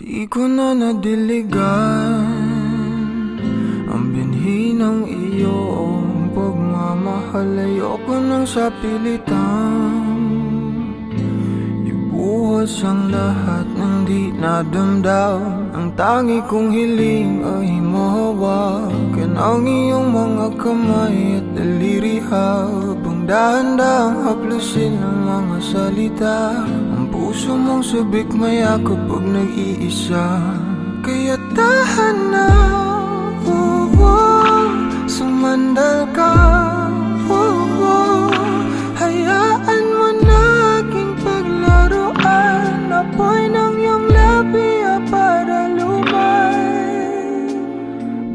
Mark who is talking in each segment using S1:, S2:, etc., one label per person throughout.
S1: Di ko na nadiligan ang binhi ng iyong pagmamahal. Ayoko nang sa pilitan ibuhos ang lahat ng di nadamdam. Ang tangi kong hiling ay mahawakan ang iyong mga kamay at daliri, habang dahan-dahang haplusin ang mga salita. Ang puso mong sabik mayakap pag nag-iisa. Kaya tahan na, sumandal ka, hayaan mo na aking paglaruan. Apoy ng iyong labi para lumay,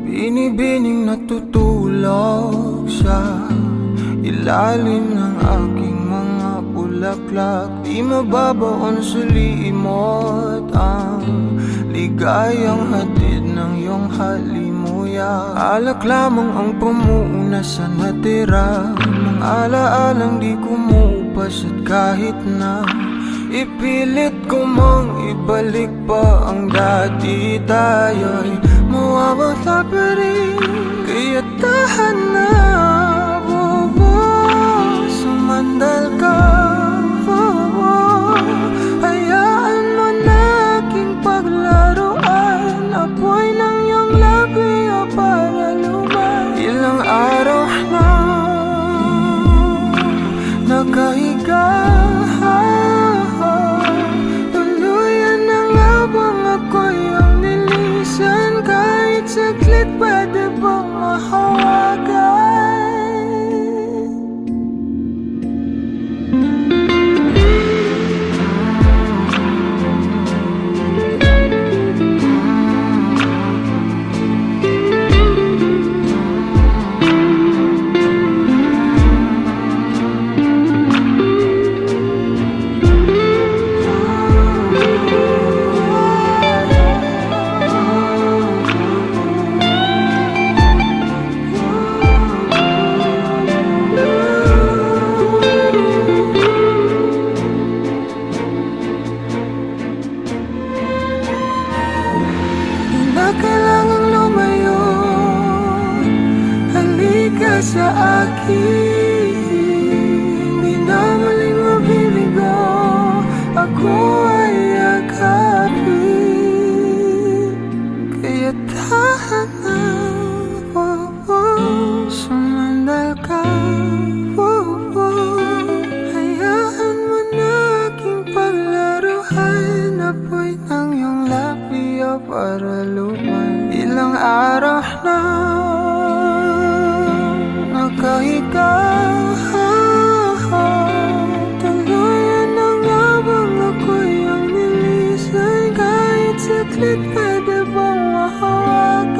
S1: binibining natutulog sa ilalim ng aking mga bulaklak. Di mababaon sa limot ang ligayang hatid ng iyong halimuyak. Alak lamang ang pamuuna sa natira, mga alaalang di kumupas. At kahit na ipilit ko mang ibalik pa ang dati, tayo'y mawawala pa rin. Kaya tahan na, sumandal ka, hayaan mo na aking paglaruan. Apoy ng iyong labi para lumay. Ilang araw na nakahiga, tuluyan na nga bang ako'y ang nilisan? Kahit saglit pwede bang mahawagan? Sa akin, di na muling mabiligo, ako ay yakapin. Kaya tahan na, sumandal ka, hayaan mo na aking paglaruan. Apoy ng iyong labi para lumay. Ilang araw na nakahiga, tuluyan na nga bang ako'y ang nilisan? Kahit saglit pwede bang mahawagan?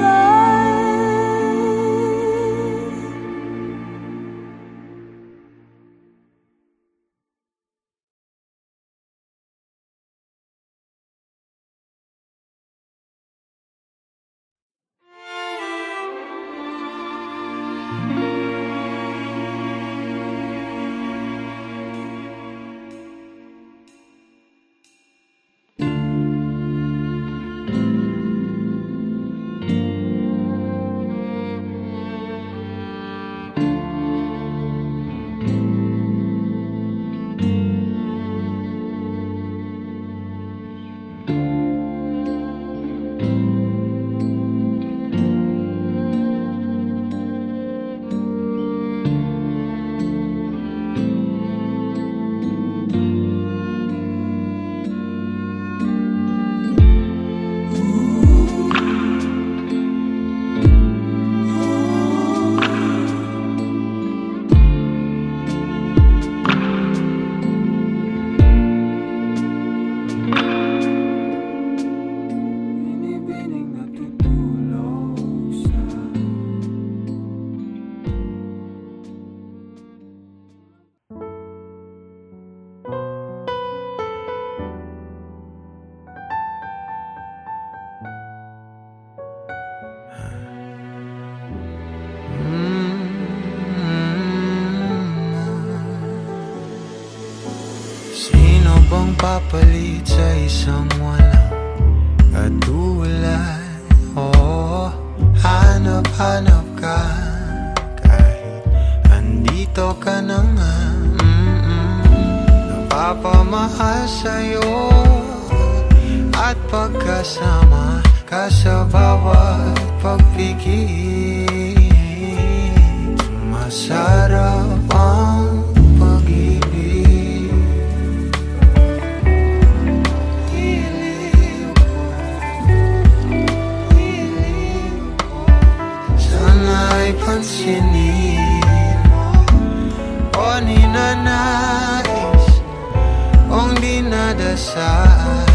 S2: bang papalit sa isang wala? At
S1: mahanap ka, kahit andito ka na nga. Napapamahal sa'yo at pagkasama ka sa bawat pagpigil. Masarap ang pag-ibig. Sana'y pansinin mo o ninanais kong dinadasal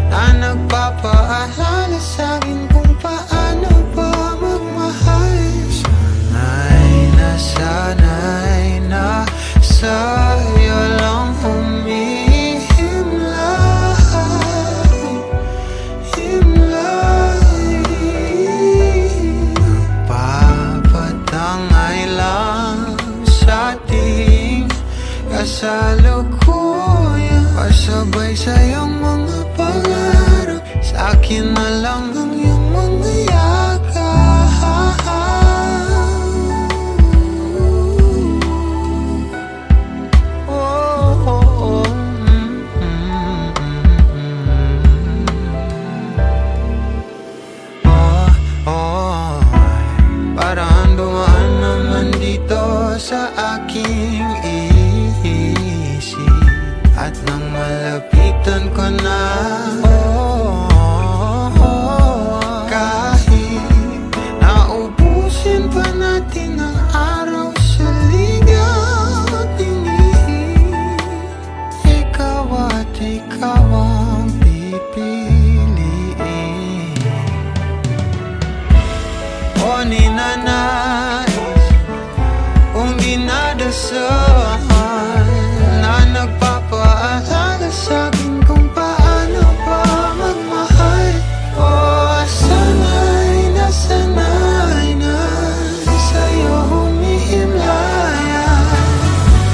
S1: na nagpapaalala sa'kin kung paano ba magmahal. Sana'y na sa'yo lang himlay. Nagpapatangay lang sa ating kasalukuyan, pasabay sa'yong mga pangarap, sa'kin na lang ang iyong mga yakap. Parang dumaan naman dito sa aking isip, at nang malapitan ko na, kahit naubusin pa natin ang araw sa ligaw at tingin, ikaw at ikaw ang pipiliin. O ninanais kung dinadasal na nagpapaalala sa'kin kung paano ba magmahal. O sana'y na sa'yo humihimlayan.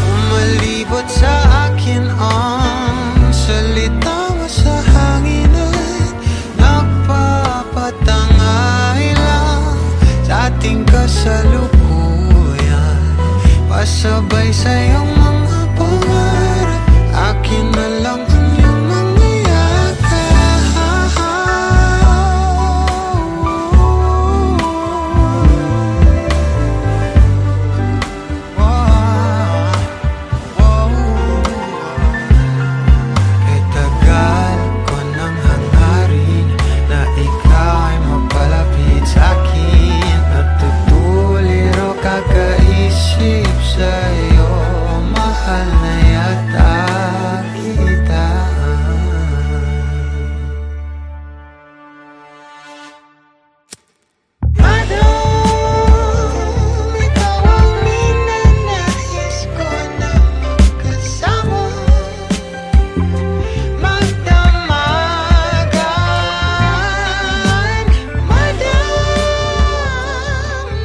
S1: Umalibot sa akin ang salita mo sa hangin at nagpapatangay lang sa ating kasalukuyan, pasabay sa'yong mga pangarap, akin na lang ang iyong mga yakap. Kay tagal ko nang hangarin na ikaw ay mapalapit sa'kin, natutuliro kakaisip sa'yo, mahal na yata kita. Madam, ikaw ang ninanais ko na magkasama, magdamagan. Madam,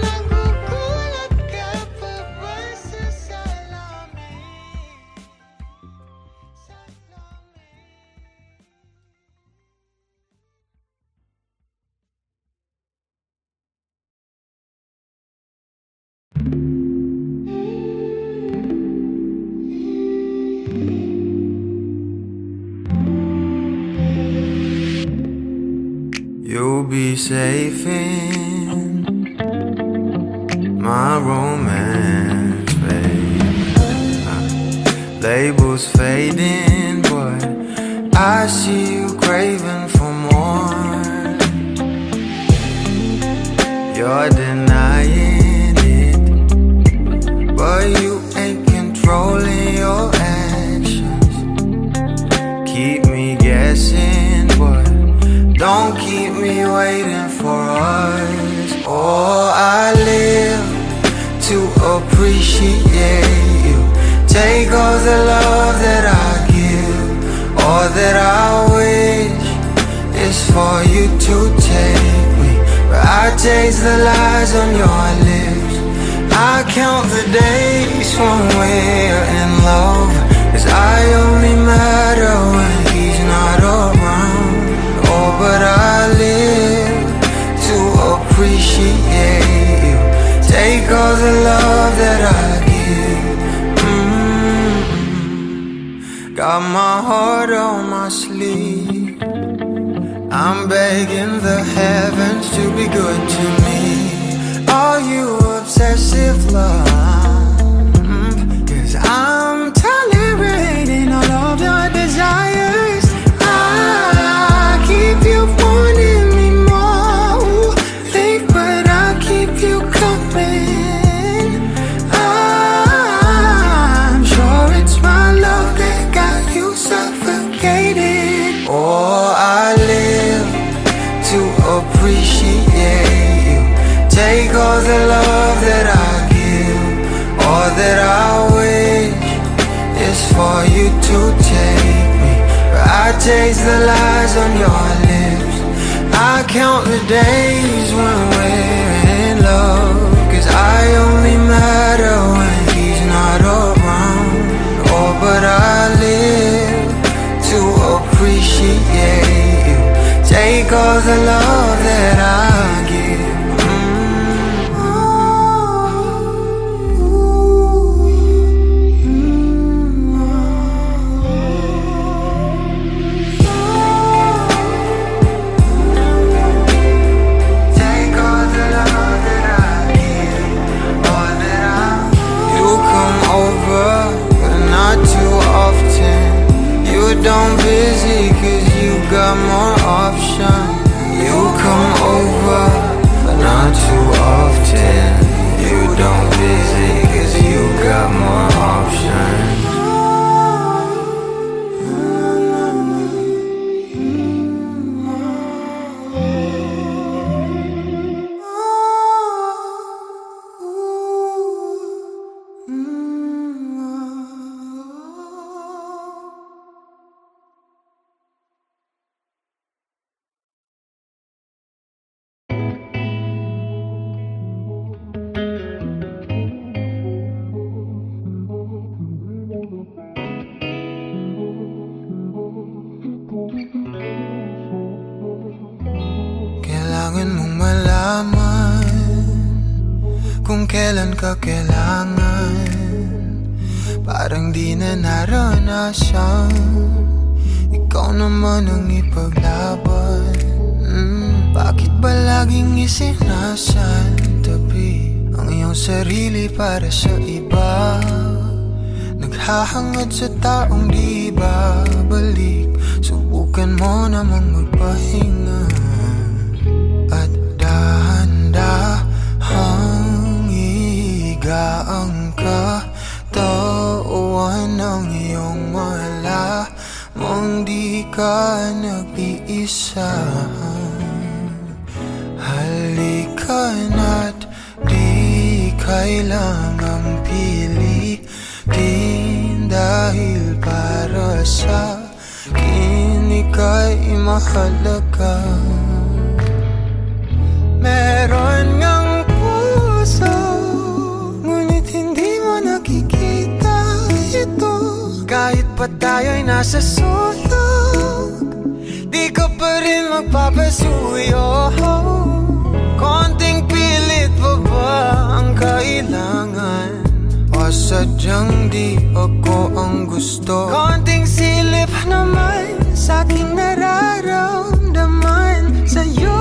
S1: nagugulat ka pa ba sa salamin? You'll be safe in my romance, babe. Labels fading, but I see you craving for more. You're denying it, but you ain't controlling your actions. Keep me guessing, but don't keep me waiting for us. Oh, I live to appreciate you. Take all the love that I give, all that I wish is for you to take me. But I taste the lies on your lips. I count the days when we're in love, 'cause I only matter when he's not around. Oh, but I live to appreciate the love that I give. Got my heart on my sleeve. I'm begging the heavens to be good to me. Are you obsessive love? 'Cause I'm tolerating all of your desires. I keep you wanting me more. Leave, but I keep you coming. I'm sure it's my love that got you suffocated. Oh, I live to appreciate you. Take all the love that I give. All that I wish is for you to take me. But I taste the lies on your lips. I count the days when we're in love. 'Cause I only matter when he's not around. Oh, but I live to appreciate you. Take all the love that I give. Don't busy 'cause you got more options. You come over, but not too often. You don't busy 'cause you got more options. Kailangan mong malaman kung kailan ka kailangan. Parang di na naranasan, ikaw naman ang ipaglaban. Bakit ba laging isinasantabi ang iyong sarili para sa iba? Naghahangad sa taong di babalik. Subukan mo namang magpahinga at dahan-dahang ihigaang katawan ng iyong malamang di ka nag-iisa. Halika na't di kailangang pilitin, dahil para sa akin ika'y mahalaga. Meron ngang puso, ngunit hindi mo nakikita ito. Kahit pa tayo'y nasa sulok, di ka pa rin magpapasuyo. Konting pilit pa ba ang kailangan? O sadyang di ako ang gusto? Konting silip naman sa aking nararamdaman sa'yo.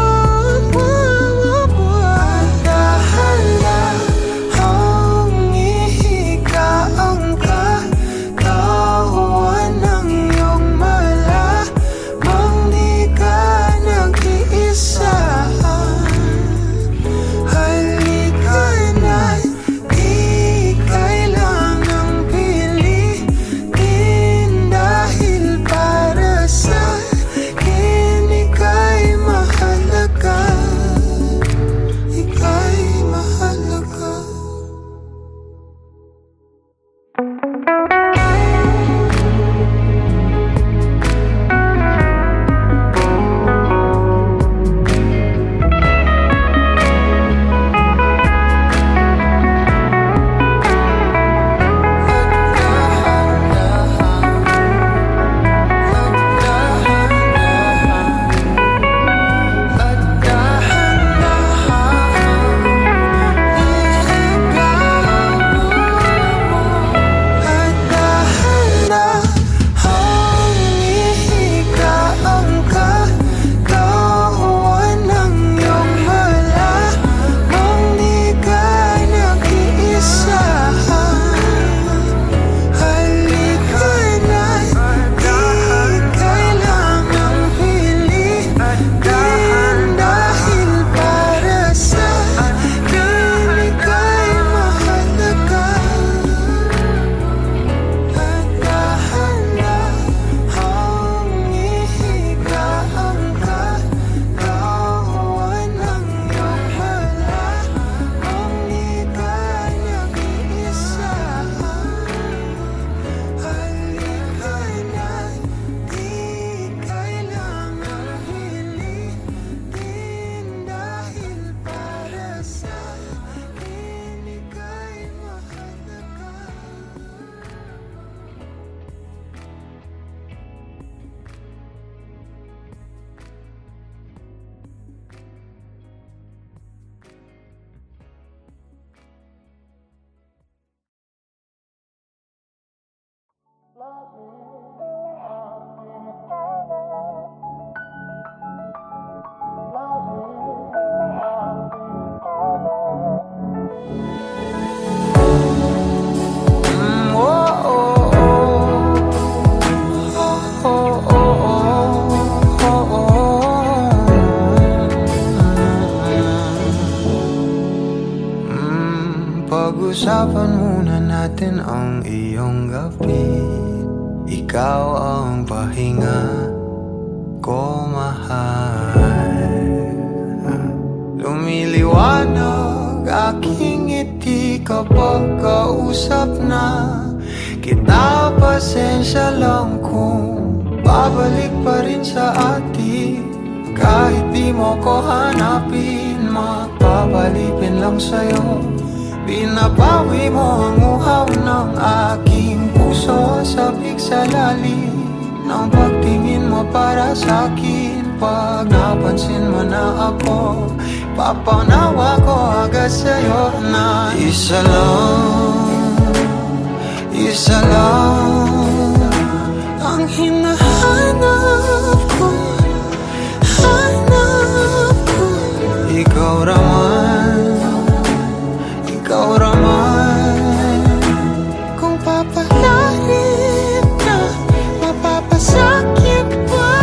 S1: Pag-usapan muna natin ang iyong gabi. Ikaw ang pahinga ko, mahal. Lumiliwanag aking ngiti kapag kausap na kita. Pasensya lang kung babalik pa rin sa atin. Kahit di mo ko hanapin, magpapalipin lang sa'yo. Pinapawi mo ang uhaw ng aking puso. Sabik sa lalim ng pagtingin mo para sa'kin. Pag napansin mo na ako, papanawa ko agad sa'yo na isa lang ang hinahanap ko. Hanap ko ikaw raman, kung papalalim na mapapasakit pa.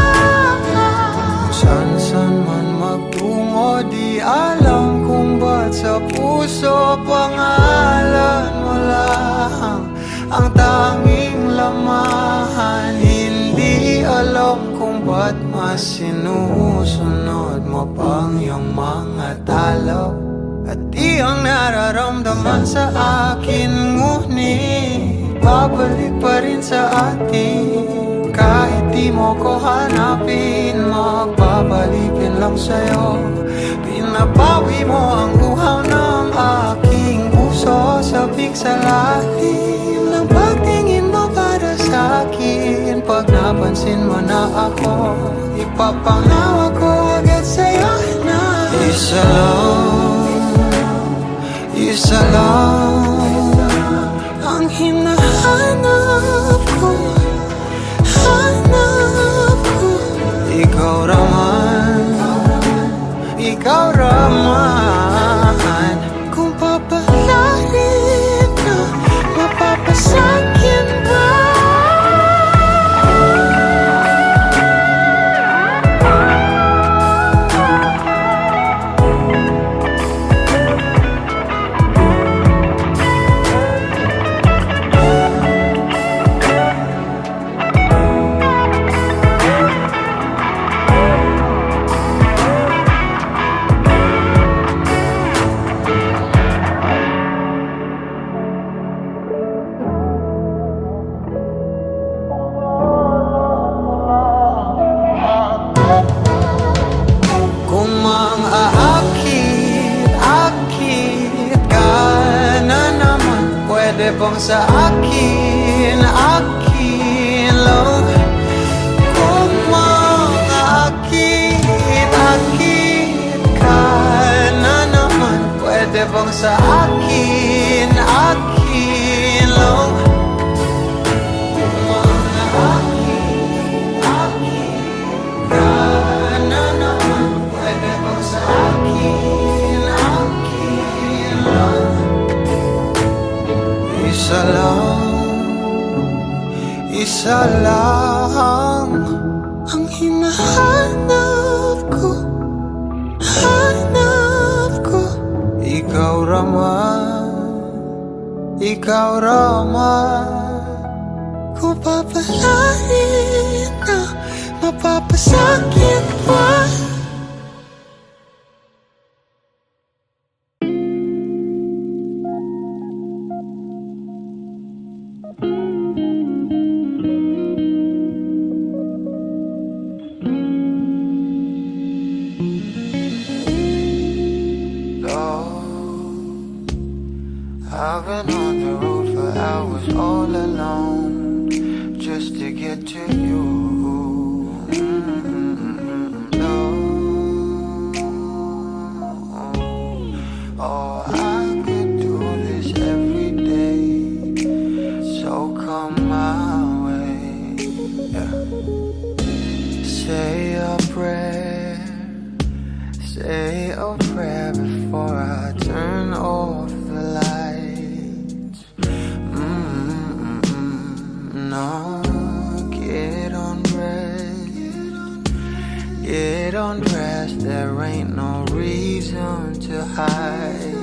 S1: San man magtungo, di alam kung ba't sa puso pangalan mo lang ang tanging lamahan. Hindi alam kung ba't mas sinusunod mo pang iyong mga talo. At di ang nararamdaman sa akin, ngunit babalik pa rin sa atin. Kahit di mo ko hanapin, magpapalipin lang sa'yo. Pinapawi mo ang uhaw ng aking puso. Sabik sa lalim ng pagtingin mo para sa'kin. Pag napansin mo na ako, ipapangawa ko agad sa'yo na isa lang ang hinahanap ko. Hanap ko ikaw raman, kung papalalim na mapapasakit ba. Bang sa akin lang, kung mangakit ka na naman. Pwede bang sa akin lang, kung mangakit ka na naman. Pwede bang sa akin lang. Isa lang ang hinahanap ko. Hanap ko ikaw raman, kung papalarin na mapapasakit pa. I've been on the road for hours all alone, just to get to you. Oh, I could do this every day, so come my Nah, get undressed. Get undressed, there ain't no reason to hide.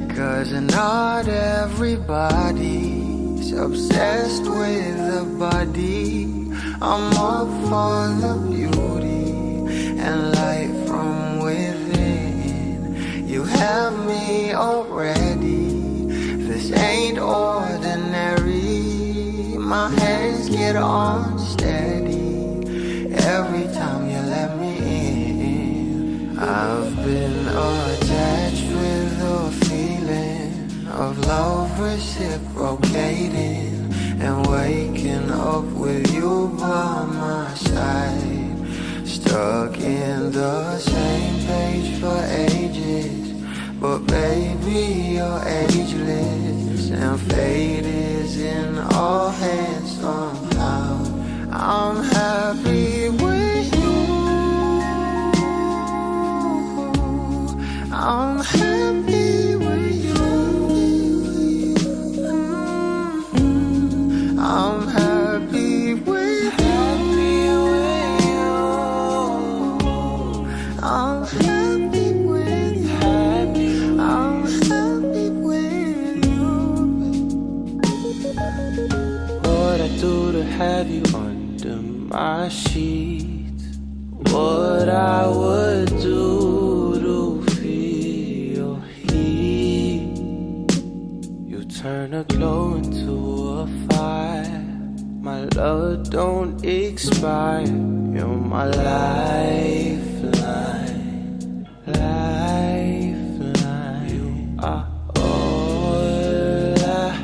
S1: 'Cause not everybody's obsessed with the body. I'm up for the beauty and light from within. You have me already. This ain't ordinary. My hands get unsteady every time you let me in. I've been attached with the feeling of love reciprocating and waking up with you by my side. Stuck in the same page for ages, but baby, you're ageless, and fate is in our hands somehow. I'm happy with you. I'm happy with you. I'm happy with you. I'm happy with you. I'm happy with you. What I do to have you under my sheets, what I would do to feel your heat. You turn a glow into a fire. My love don't expire. You're my lifeline, lifeline. You are all I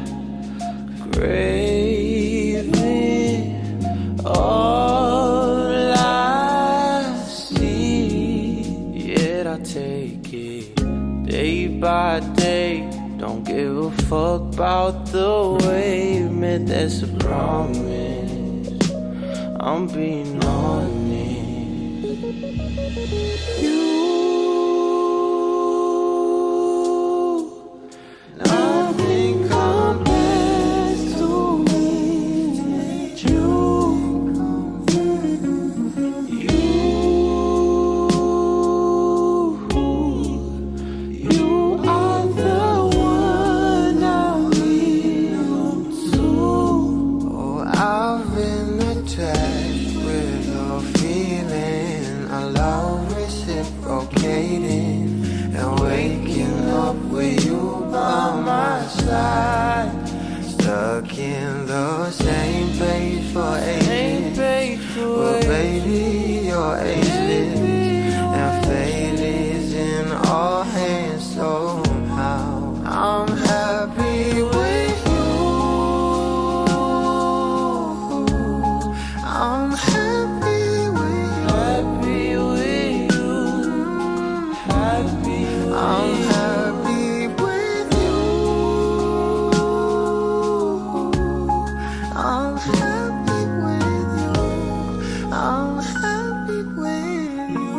S1: craving, all I see. Yet I take it day by day. Don't give a fuck about the way you meant. That's a promise, I'm being honest. You, nothing compares to me. You, you are the one I need to. Oh, I've been attached with a feeling, a love reciprocating, and waking up with you by my side. Stuck in the same page for ages, but baby, you're ageless, and fate is in our hands somehow. I'm happy with you. I'm happy with you. Happy with you. Happy with I'm happy with you. I'm happy with you. I'm happy with you.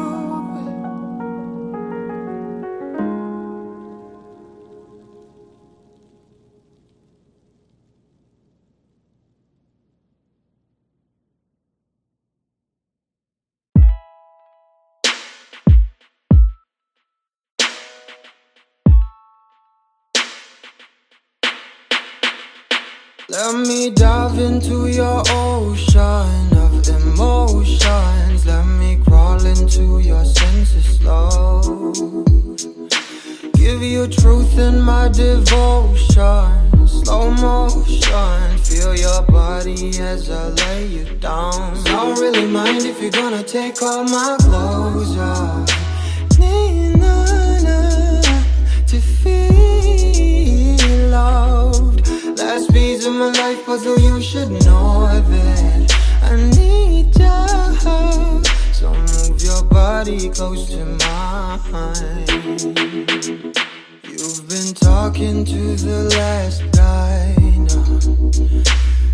S1: Let me dive into your ocean of emotions. Let me crawl into your senses slow. Give you truth in my devotion. Slow motion. Feel your body as I lay you down. Don't really mind if you're gonna take all my clothes off. To feel loved. Last piece of my life puzzle, you should know that I need your help. So move your body close to mine. You've been talking to the last guy now.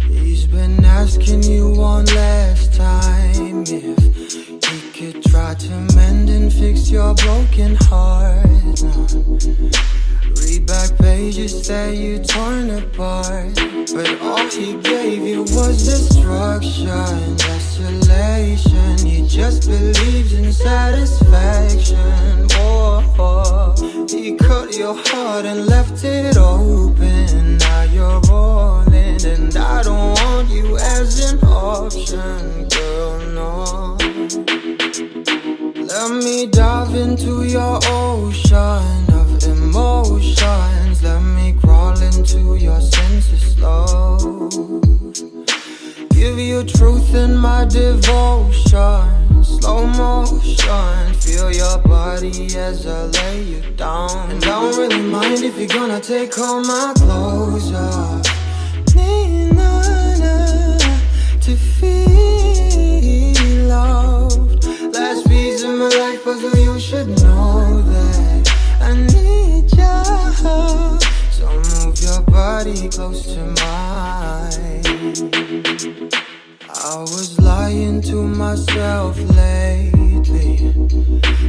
S1: He's been asking you one last time if he could try to mend and fix your broken heart now. Read back pages that you torn apart, but all he gave you was destruction, desolation. He just believes in satisfaction. Oh, he cut your heart and left it open. Now you're rolling, and I don't want you as an option, girl, no. Let me dive into your ocean of emotions. Let me crawl into your senses slow. Give you truth in my devotion. Slow motion. Feel your body as I lay you down. And I don't really mind if you're gonna take all my clothes off. Need none to feel loved. Last piece of my life, but you should know that I need you. So move your body close to mine. I was lying to myself lately,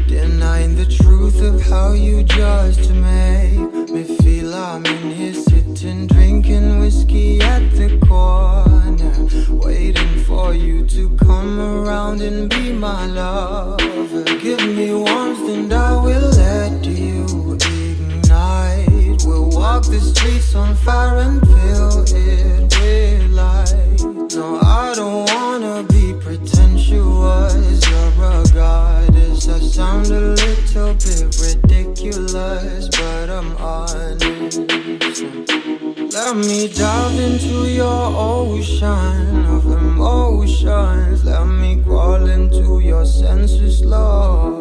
S1: denying the truth of how you just make me feel. I'm in here sitting, drinking whiskey at the corner, waiting for you to come around and be my lover. Give me warmth and I will let you ignite. We'll walk the streets on fire and fill it with light. No, I don't wanna be pretentious. You're a goddess. I sound a little bit ridiculous, but I'm honest. Let me dive into your ocean of emotions. Let me crawl into your senses, love.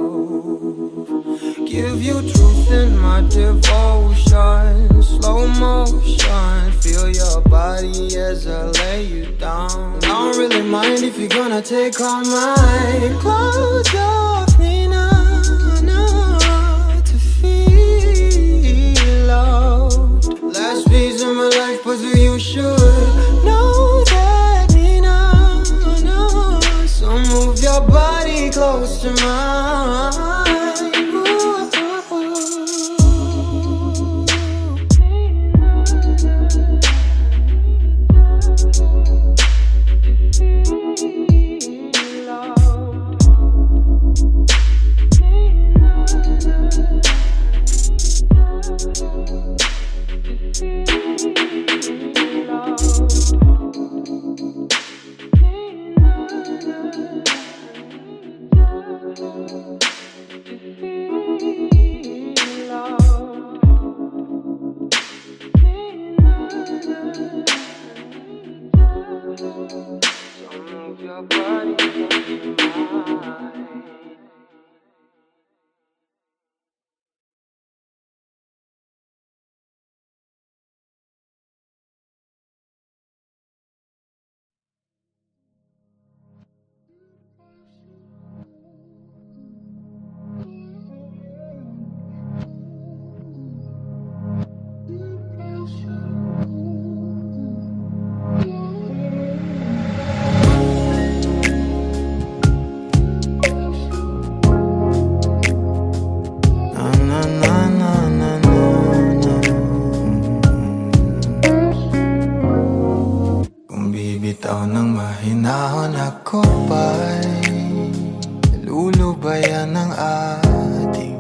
S1: Give you truth in my devotion. Slow motion. Feel your body as I lay you down. I don't really mind if you're gonna take all my clothes off me now, to feel loved. Last piece of my life, but you should know that me now. So move your body close to mine. Bitaw ng mahinahon ako ba'y lulubayan ng ating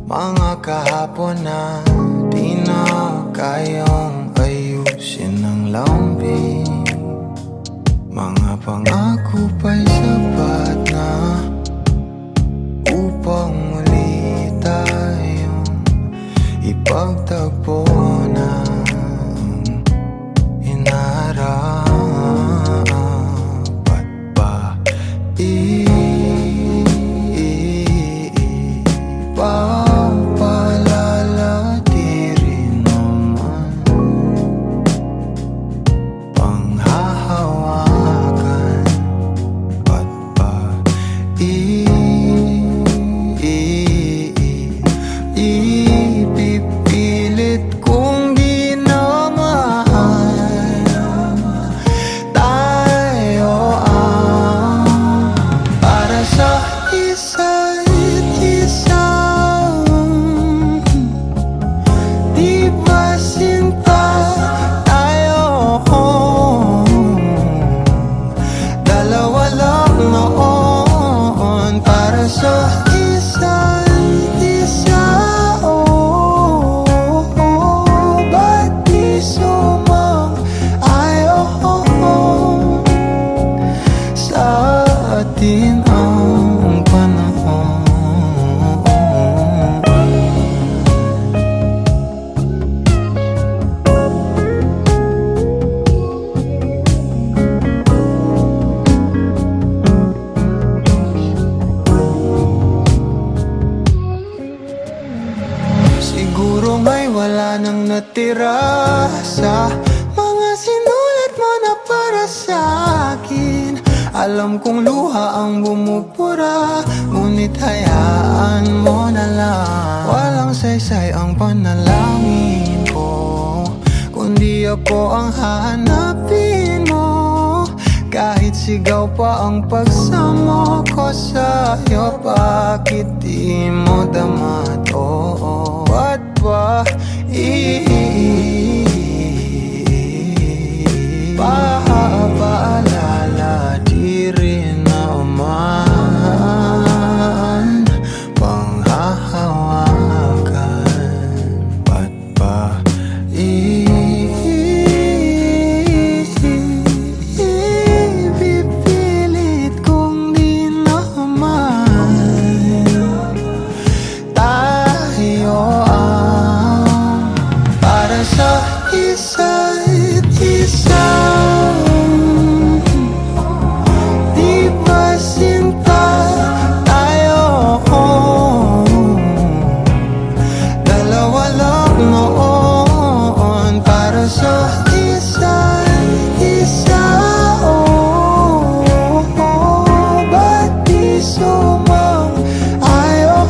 S1: mga kahapon na di na kayang ayusin ng lambing. Mga pangako pa'y sapat na upang muli tayong ipagtagpo na dapat ba ipapalala di rin naman panghahawakan? Ba't ba ipipilit kong di na mahal? sa mga sinulat mo na para sa akin. Alam kong luha ang bumubura, ngunit hayaan mo na lang. Walang saysay ang panalangin ko, kundi ako ang hahanapin mo. Kahit sigaw pa ang pagsamo ko sa'yo, bakit di mo dama to? Ba't ba paalala di rin naman panghahawakan? Ba't ba pipilit kong di naman tayo ang para sa isa't isa? Di ba sinta tayo? Dalawa lang noon para sa isa't isa. Ba't di sumang-ayon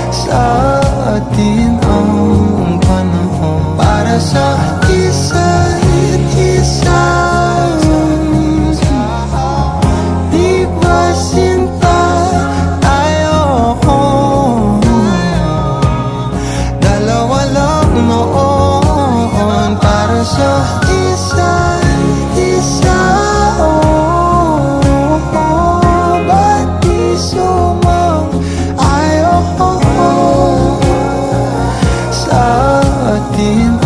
S1: sa atin ang panahon para sa isa't isa? Di ba sinta tayo? Dalawa lang noon para sa isa't isa. Ba't di sumang-ayon sa atin